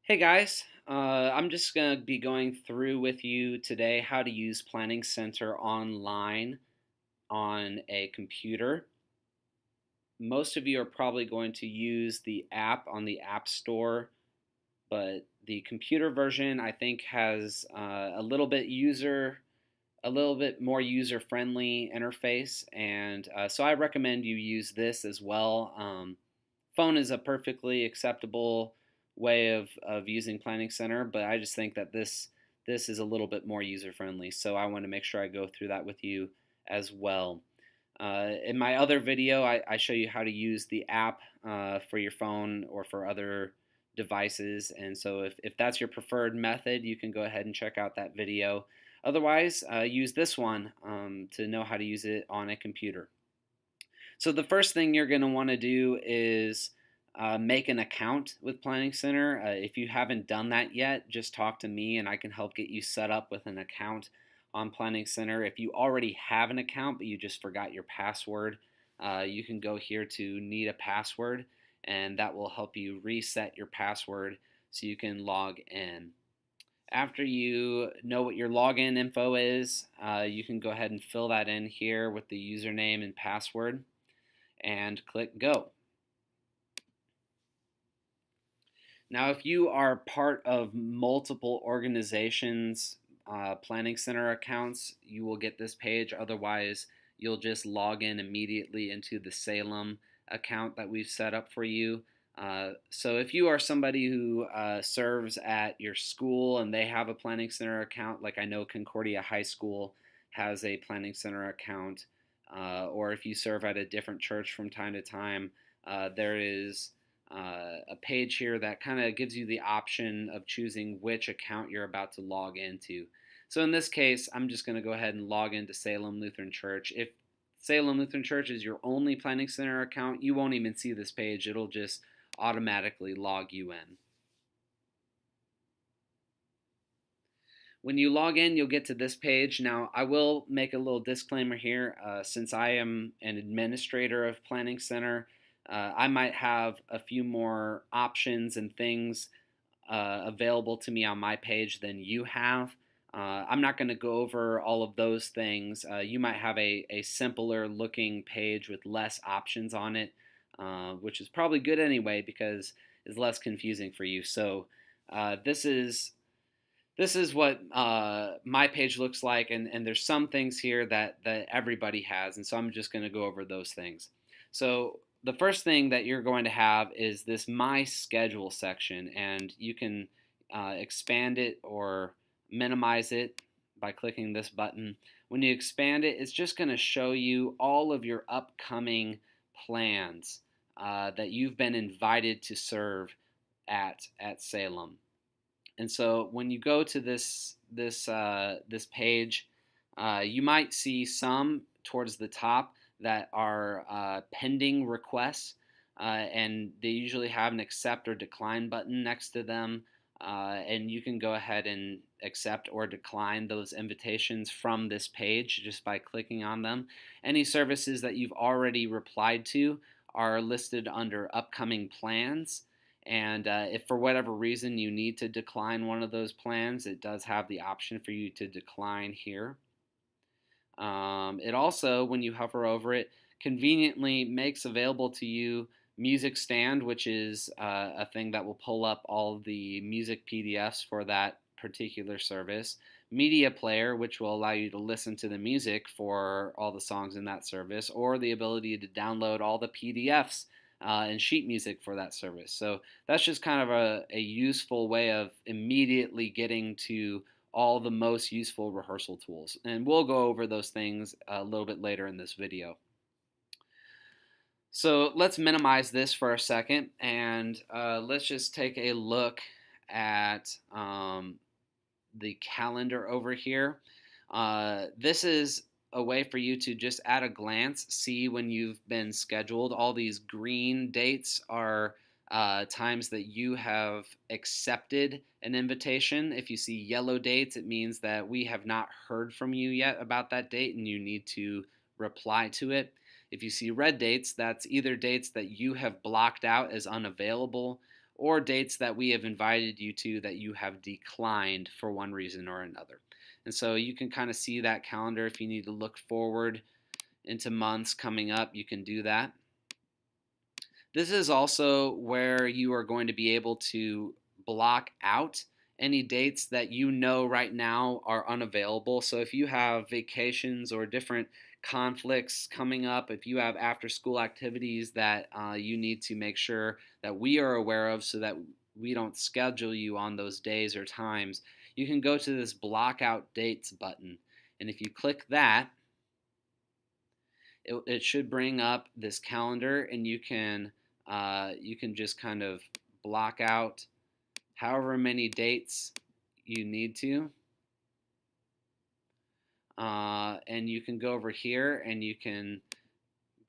Hey guys, I'm just going to be going through with you today how to use Planning Center online on a computer. Most of you are probably going to use the app on the App Store, but the computer version I think has a little bit more user-friendly interface, and so I recommend you use this as well. Phone is a perfectly acceptable way of using Planning Center, but I just think that this is a little bit more user friendly. So I want to make sure I go through that with you as well. In my other video, I show you how to use the app for your phone or for other devices. And so if that's your preferred method, you can go ahead and check out that video. Otherwise, use this one to know how to use it on a computer. So the first thing you're going to want to do is make an account with Planning Center. If you haven't done that yet, just talk to me and I can help get you set up with an account on Planning Center. If you already have an account but you just forgot your password, you can go here to need a password, and that will help you reset your password so you can log in. After you know what your login info is, you can go ahead and fill that in here with the username and password and click go. Now, if you are part of multiple organizations' Planning Center accounts, you will get this page. Otherwise, you'll just log in immediately into the Salem account that we've set up for you. So if you are somebody who serves at your school and they have a Planning Center account, like I know Concordia High School has a Planning Center account, or if you serve at a different church from time to time, there is a page here that kind of gives you the option of choosing which account you're about to log into. So in this case, I'm just going to go ahead and log into Salem Lutheran Church. If Salem Lutheran Church is your only Planning Center account, you won't even see this page. It'll just automatically log you in. When you log in, you'll get to this page. Now, I will make a little disclaimer here. Since I am an administrator of Planning Center, I might have a few more options and things available to me on my page than you have. I'm not going to go over all of those things. You might have a simpler looking page with less options on it, which is probably good anyway because it's less confusing for you. So this is what my page looks like, and there's some things here that everybody has, and so I'm just going to go over those things. So the first thing that you're going to have is this My Schedule section, and you can expand it or minimize it by clicking this button. When you expand it, it's just going to show you all of your upcoming plans that you've been invited to serve at Salem. And so when you go to this page, you might see some towards the top that are pending requests, and they usually have an accept or decline button next to them, and you can go ahead and accept or decline those invitations from this page just by clicking on them. Any services that you've already replied to are listed under upcoming plans. And if for whatever reason you need to decline one of those plans, it does have the option for you to decline here. It also, when you hover over it, conveniently makes available to you Music Stand, which is a thing that will pull up all the music PDFs for that particular service. Media Player, which will allow you to listen to the music for all the songs in that service, or the ability to download all the PDFs and sheet music for that service. So that's just kind of a useful way of immediately getting to all the most useful rehearsal tools. And we'll go over those things a little bit later in this video. So let's minimize this for a second, and let's just take a look at the calendar over here. This is a way for you to just at a glance see when you've been scheduled. All these green dates are times that you have accepted an invitation. If you see yellow dates, it means that we have not heard from you yet about that date and you need to reply to it. If you see red dates, that's either dates that you have blocked out as unavailable, or dates that we have invited you to that you have declined for one reason or another. And so you can kind of see that calendar. If you need to look forward into months coming up, you can do that. This is also where you are going to be able to block out any dates that you know right now are unavailable. So if you have vacations or different conflicts coming up, if you have after school activities that you need to make sure that we are aware of so that we don't schedule you on those days or times, you can go to this block out dates button. And if you click that, it should bring up this calendar, and you can just kind of block out however many dates you need to. And you can go over here and you can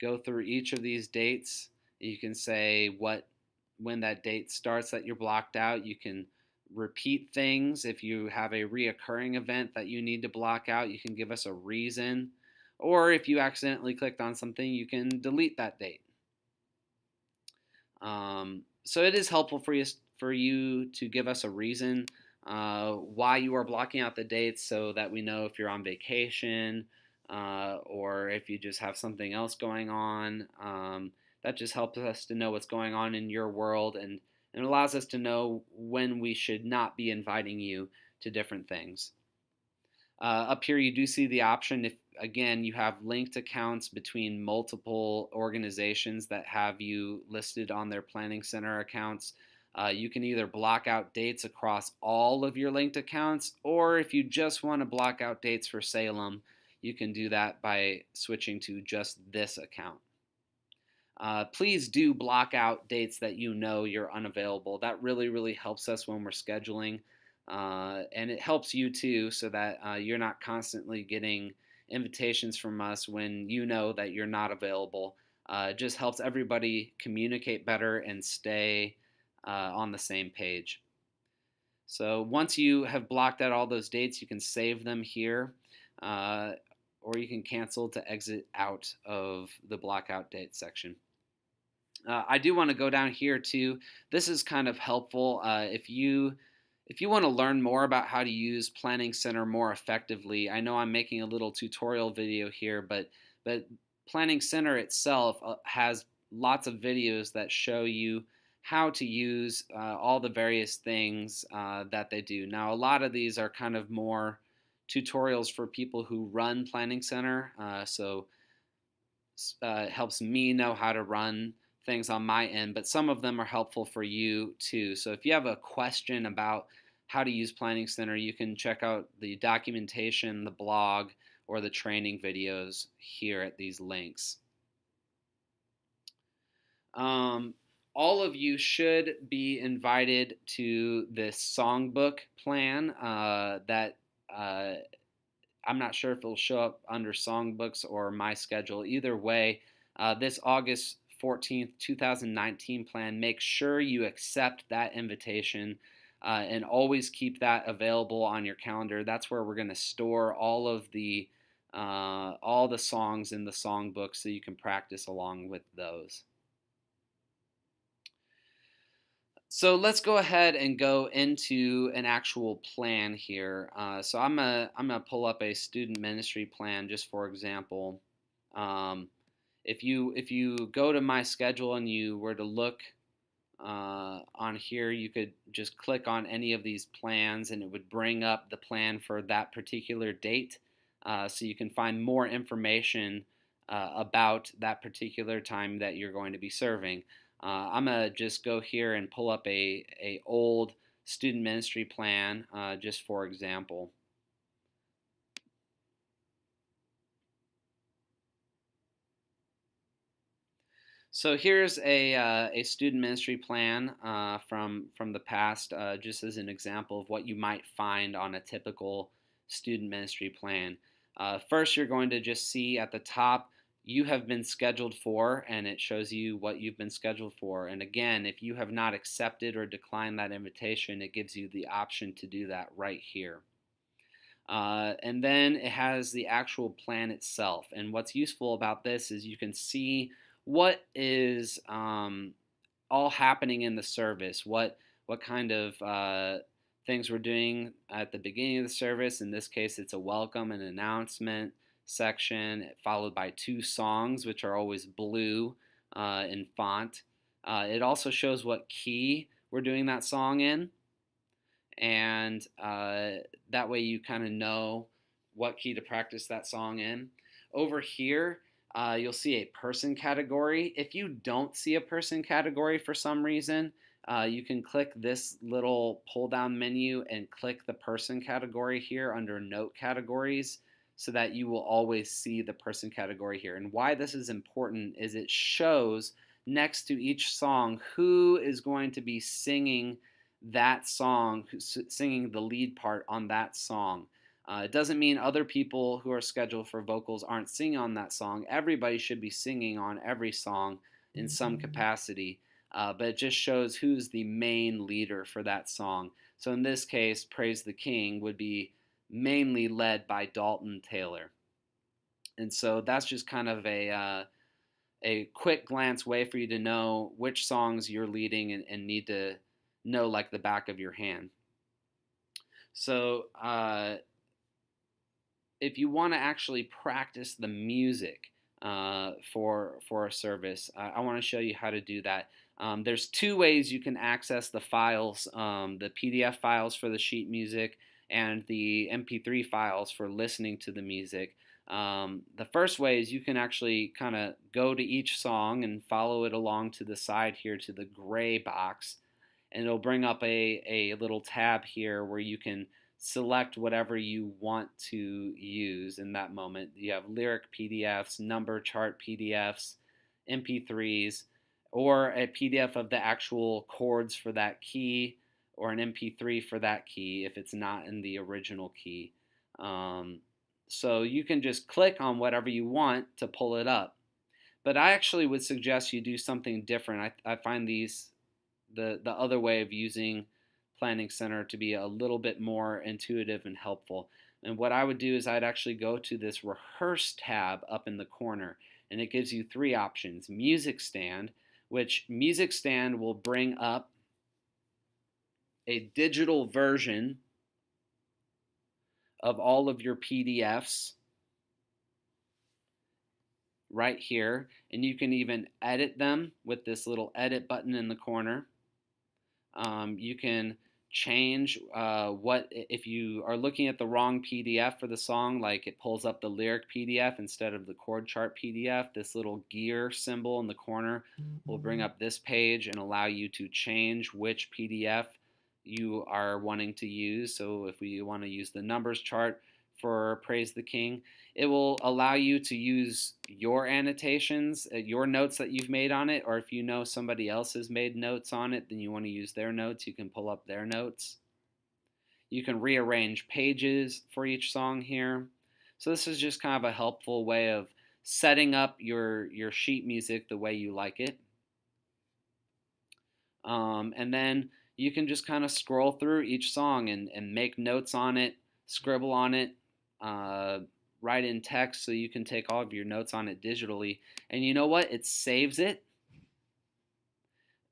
go through each of these dates. You can say when that date starts that you're blocked out. You can repeat things. If you have a reoccurring event that you need to block out, you can give us a reason. Or if you accidentally clicked on something, you can delete that date. So it is helpful for you to give us a reason why you are blocking out the dates, so that we know if you're on vacation or if you just have something else going on. That just helps us to know what's going on in your world, and it allows us to know when we should not be inviting you to different things. Up here you do see the option if, again, you have linked accounts between multiple organizations that have you listed on their Planning Center accounts. You can either block out dates across all of your linked accounts, or if you just want to block out dates for Salem, you can do that by switching to just this account. Please do block out dates that you know you're unavailable. That really, really helps us when we're scheduling. And it helps you too, so that you're not constantly getting invitations from us when you know that you're not available. It just helps everybody communicate better and stay on the same page. So once you have blocked out all those dates, you can save them here, or you can cancel to exit out of the blockout date section. I do want to go down here too. This is kind of helpful if you want to learn more about how to use Planning Center more effectively. I know I'm making a little tutorial video here, but Planning Center itself has lots of videos that show you how to use all the various things that they do. Now, a lot of these are kind of more tutorials for people who run Planning Center, so it helps me know how to run things on my end, but some of them are helpful for you too. So if you have a question about how to use Planning Center, you can check out the documentation, the blog, or the training videos here at these links. All of you should be invited to this songbook plan that I'm not sure if it'll show up under songbooks or my schedule. Either way, this August 14th, 2019 plan, make sure you accept that invitation and always keep that available on your calendar. That's where we're going to store all the songs in the songbook, so you can practice along with those. So let's go ahead and go into an actual plan here. So I'm gonna pull up a student ministry plan just for example. If you go to my schedule and you were to look on here, you could just click on any of these plans and it would bring up the plan for that particular date, so you can find more information about that particular time that you're going to be serving. I'm gonna just go here and pull up a old student ministry plan just for example. So here's a student ministry plan from the past, just as an example of what you might find on a typical student ministry plan. First, you're going to just see at the top, you have been scheduled for, and it shows you what you've been scheduled for. And again, if you have not accepted or declined that invitation, it gives you the option to do that right here. And then it has the actual plan itself. And what's useful about this is you can see what is all happening in the service. What kind of things we're doing at the beginning of the service. In this case, it's a welcome and announcement section, followed by 2 songs, which are always blue in font. It also shows what key we're doing that song in, and that way you kind of know what key to practice that song in. Over here, you'll see a person category. If you don't see a person category for some reason, you can click this little pull down menu and click the person category here under note categories, so that you will always see the person category here. And why this is important is it shows next to each song who is going to be singing that song, singing the lead part on that song. It doesn't mean other people who are scheduled for vocals aren't singing on that song. Everybody should be singing on every song in some capacity, but it just shows who's the main leader for that song. So in this case, Praise the King would be mainly led by Dalton Taylor. And so that's just kind of a quick glance way for you to know which songs you're leading and need to know like the back of your hand. So if you want to actually practice the music for a service, I want to show you how to do that. There's 2 ways you can access the files, the PDF files for the sheet music and the MP3 files for listening to the music. The first way is you can actually kind of go to each song and follow it along to the side here to the gray box, and it'll bring up a little tab here where you can select whatever you want to use in that moment. You have lyric PDFs, number chart PDFs, MP3s, or a PDF of the actual chords for that key, or an MP3 for that key if it's not in the original key. So you can just click on whatever you want to pull it up. But I actually would suggest you do something different. I find the other way of using Planning Center to be a little bit more intuitive and helpful. And what I would do is I'd actually go to this Rehearse tab up in the corner, and it gives you 3 options. Music Stand, which Music Stand will bring up a digital version of all of your PDFs right here, and you can even edit them with this little edit button in the corner. You can change what, if you are looking at the wrong PDF for the song, like it pulls up the lyric PDF instead of the chord chart PDF, this little gear symbol in the corner will bring up this page and allow you to change which PDF you are wanting to use. So if we want to use the numbers chart for Praise the King, it will allow you to use your annotations, your notes that you've made on it, or if you know somebody else has made notes on it, then you want to use their notes, you can pull up their notes. You can rearrange pages for each song here. So this is just kind of a helpful way of setting up your sheet music the way you like it. And then you can just kind of scroll through each song and make notes on it, scribble on it, write in text so you can take all of your notes on it digitally. And you know what? It saves it.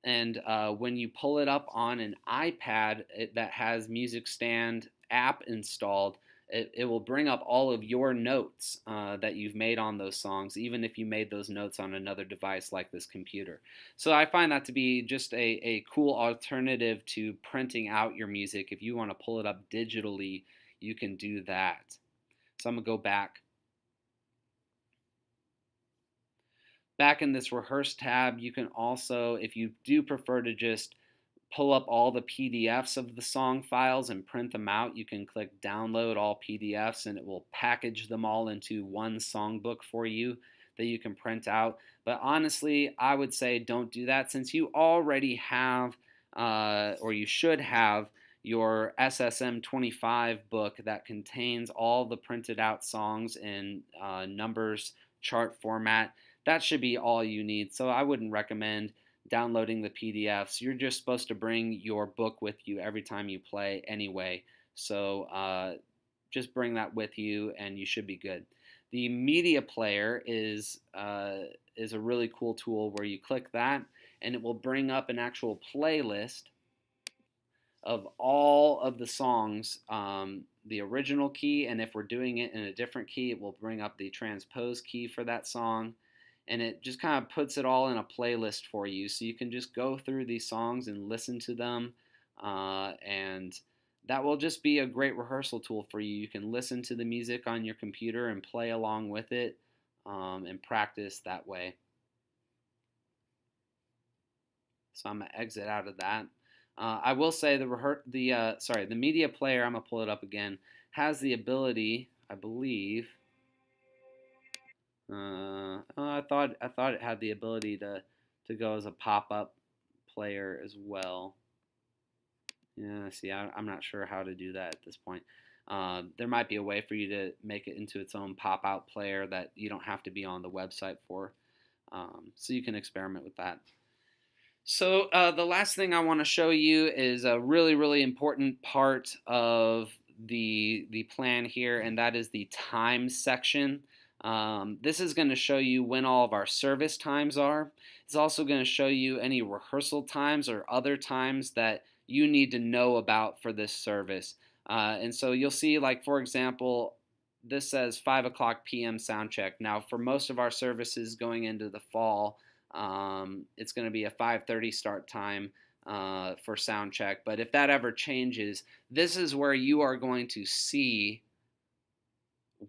And when you pull it up on an iPad that has Music Stand app installed, it will bring up all of your notes that you've made on those songs, even if you made those notes on another device like this computer. So I find that to be just a cool alternative to printing out your music. If you want to pull it up digitally, you can do that. So I'm going to go back. Back in this Rehearse tab, you can also, if you do prefer to just pull up all the PDFs of the song files and print them out, you can click Download All PDFs and it will package them all into one songbook for you that you can print out. But honestly, I would say don't do that, since you already have, or you should have, your SSM 25 book that contains all the printed out songs in numbers chart format. That should be all you need. So I wouldn't recommend downloading the PDFs. You're just supposed to bring your book with you every time you play anyway. So just bring that with you and you should be good. The media player is a really cool tool where you click that and it will bring up an actual playlist of all of the songs, the original key, and if we're doing it in a different key, it will bring up the transpose key for that song, and it just kind of puts it all in a playlist for you, so you can just go through these songs and listen to them, and that will just be a great rehearsal tool for you. You can listen to the music on your computer and play along with it, and practice that way. So I'm gonna exit out of that. I will say the media player, I'm gonna pull it up again, has the ability, I believe. I thought it had the ability to go as a pop-up player as well. Yeah, see, I'm not sure how to do that at this point. There might be a way for you to make it into its own pop-out player that you don't have to be on the website for. So you can experiment with that. So the last thing I want to show you is a really, really important part of the plan here, and that is the time section. This is going to show you when all of our service times are. It's also going to show you any rehearsal times or other times that you need to know about for this service. And so you'll see, like, for example, this says 5 o'clock p.m. sound check. Now, for most of our services going into the fall, it's going to be a 5:30 start time for sound check. But if that ever changes, this is where you are going to see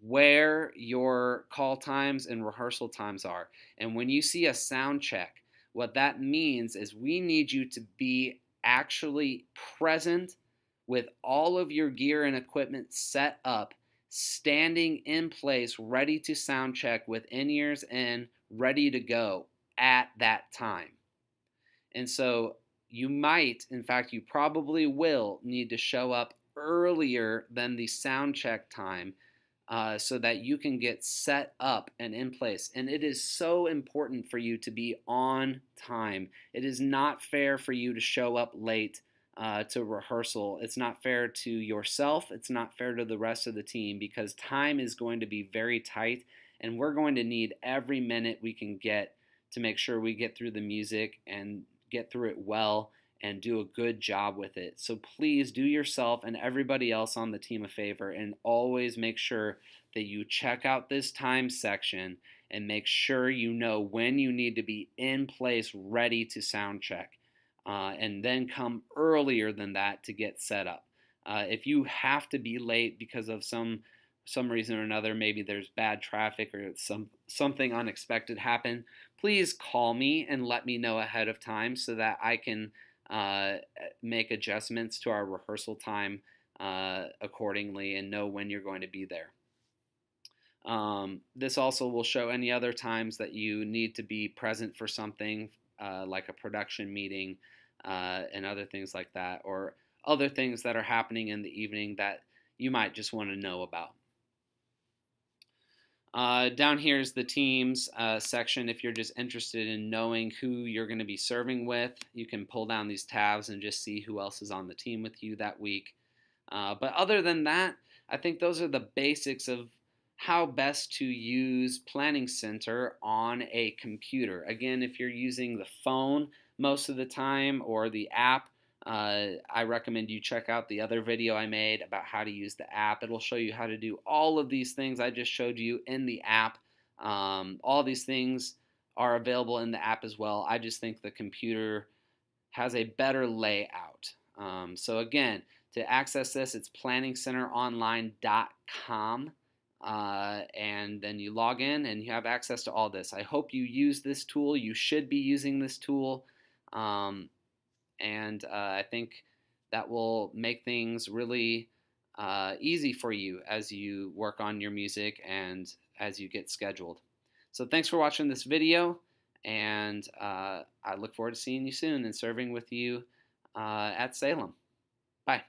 where your call times and rehearsal times are. And when you see a sound check, what that means is we need you to be actually present with all of your gear and equipment set up, standing in place, ready to sound check with in-ears in, ready to go at that time. And so you might, in fact, you probably will need to show up earlier than the sound check time so that you can get set up and in place. And it is so important for you to be on time. It is not fair for you to show up late to rehearsal. It's not fair to yourself. It's not fair to the rest of the team, because time is going to be very tight, and we're going to need every minute we can get to make sure we get through the music and get through it well and do a good job with it. So please do yourself and everybody else on the team a favor and always make sure that you check out this time section and make sure you know when you need to be in place ready to sound check, and then come earlier than that to get set up. If you have to be late because of some reason or another, maybe there's bad traffic or something unexpected happened, please call me and let me know ahead of time so that I can make adjustments to our rehearsal time accordingly and know when you're going to be there. This also will show any other times that you need to be present for something like a production meeting and other things like that, or other things that are happening in the evening that you might just want to know about. Down here is the teams section. If you're just interested in knowing who you're going to be serving with, you can pull down these tabs and just see who else is on the team with you that week. But other than that, I think those are the basics of how best to use Planning Center on a computer. Again, if you're using the phone most of the time or the app, I recommend you check out the other video I made about how to use the app. It'll show you how to do all of these things I just showed you in the app. All these things are available in the app as well. I just think the computer has a better layout. So again, to access this, it's planningcenteronline.com. And then you log in and you have access to all this. I hope you use this tool. You should be using this tool. And I think that will make things really easy for you as you work on your music and as you get scheduled. So thanks for watching this video, and I look forward to seeing you soon and serving with you at Salem. Bye.